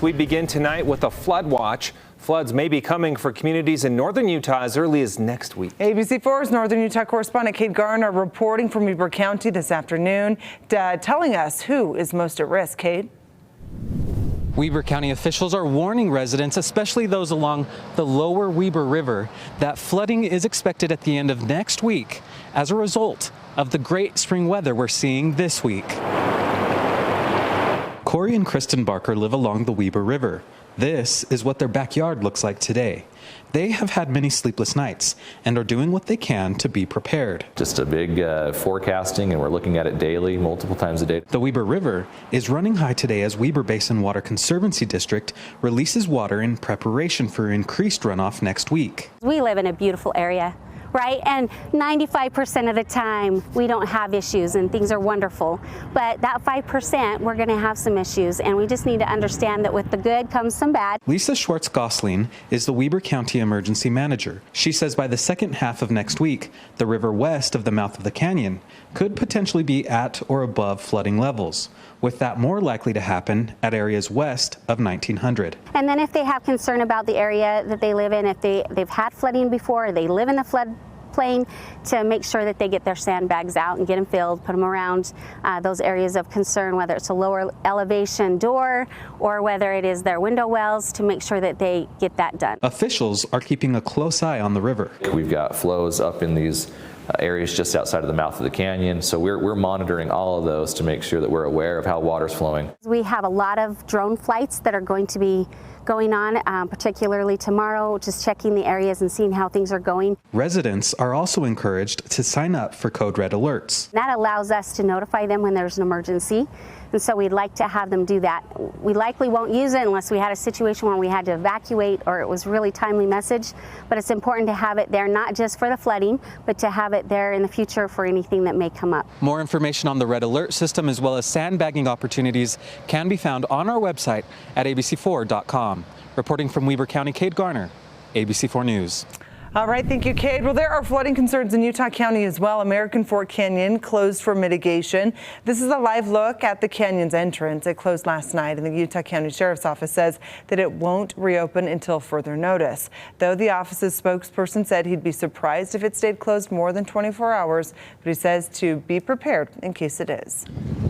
We begin tonight with a flood watch. Floods may be coming for communities in northern Utah as early as next week. ABC4's Northern Utah correspondent Kade Garner reporting from Weber County this afternoon, telling us who is most at risk. Kade? Weber County officials are warning residents, especially those along the lower Weber River, that flooding is expected at the end of next week as a result of the great spring weather we're seeing this week. Corey and Kristen Barker live along the Weber River. This is what their backyard looks like today. They have had many sleepless nights and are doing what they can to be prepared. Just a big forecasting, and we're looking at it daily, multiple times a day. The Weber River is running high today as Weber Basin Water Conservancy District releases water in preparation for increased runoff next week. We live in a beautiful area, right? And 95% of the time we don't have issues and things are wonderful. But that 5%, we're going to have some issues, and we just need to understand that with the good comes some bad. Lisa Schwartz-Gosling is the Weber County Emergency Manager. She says by the second half of next week, the river west of the mouth of the canyon could potentially be at or above flooding levels, with that more likely to happen at areas west of 1900. And then if they have concern about the area that they live in, if they've had flooding before, they live in the floodplain, to make sure that they get their sandbags out and get them filled, put them around those areas of concern, whether it's a lower elevation door or whether it is their window wells, to make sure that they get that done. Officials are keeping a close eye on the river. We've got flows up in these areas just outside of the mouth of the canyon, so we're monitoring all of those to make sure that we're aware of how water's flowing. We have a lot of drone flights that are going to be going on, particularly tomorrow, just checking the areas and seeing how things are going. Residents are also encouraged to sign up for Code Red alerts. That allows us to notify them when there's an emergency, and so we'd like to have them do that. We likely won't use it unless we had a situation where we had to evacuate or it was really timely message, but it's important to have it there, not just for the flooding, but to have it there in the future for anything that may come up. More information on the Red Alert system as well as sandbagging opportunities can be found on our website at abc4.com. Reporting from Weber County, Kade Garner, ABC4 News. All right, thank you, Kade. Well, there are flooding concerns in Utah County as well. American Fork Canyon closed for mitigation. This is a live look at the canyon's entrance. It closed last night, and the Utah County Sheriff's Office says that it won't reopen until further notice. Though the office's spokesperson said he'd be surprised if it stayed closed more than 24 hours, but he says to be prepared in case it is.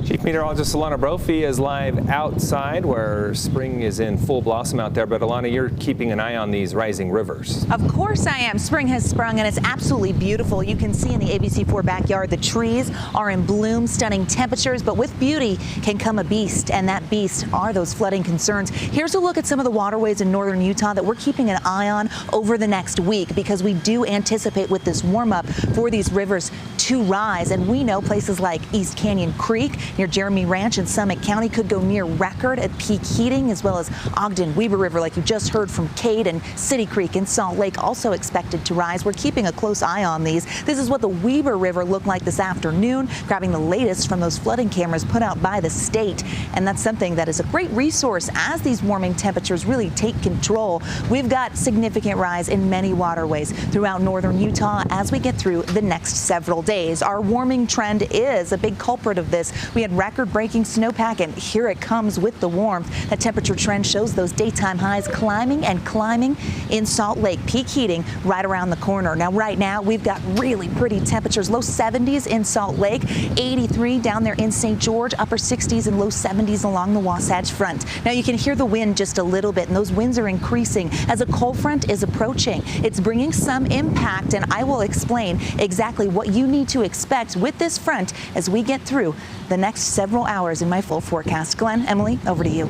Chief Meteorologist Alana Brophy is live outside where spring is in full blossom out there. But Alana, you're keeping an eye on these rising rivers. Of course I am. Spring has sprung and it's absolutely beautiful. You can see in the ABC4 backyard the trees are in bloom, stunning temperatures, but with beauty can come a beast, and that beast are those flooding concerns. Here's a look at some of the waterways in northern Utah that we're keeping an eye on over the next week, because we do anticipate with this warm up for these rivers to rise, and we know places like East Canyon Creek near Jeremy Ranch in Summit County could go near record at peak heating, as well as Ogden Weber River, like you just heard from Kade, and City Creek in Salt Lake also expected to rise. We're keeping a close eye on these. This is what the Weber River looked like this afternoon, grabbing the latest from those flooding cameras put out by the state. And that's something that is a great resource as these warming temperatures really take control. We've got significant rise in many waterways throughout northern Utah as we get through the next several days. Our warming trend is a big culprit of this. We had record-breaking snowpack, and here it comes with the warmth. That temperature trend shows those daytime highs climbing and climbing in Salt Lake. Peak heating right around the corner. Now, right now, we've got really pretty temperatures. Low 70s in Salt Lake, 83 down there in St. George, upper 60s and low 70s along the Wasatch front. Now, you can hear the wind just a little bit, and those winds are increasing as a cold front is approaching. It's bringing some impact, and I will explain exactly what you need to expect with this front as we get through the next several hours in my full forecast. Glenn, Emily, over to you.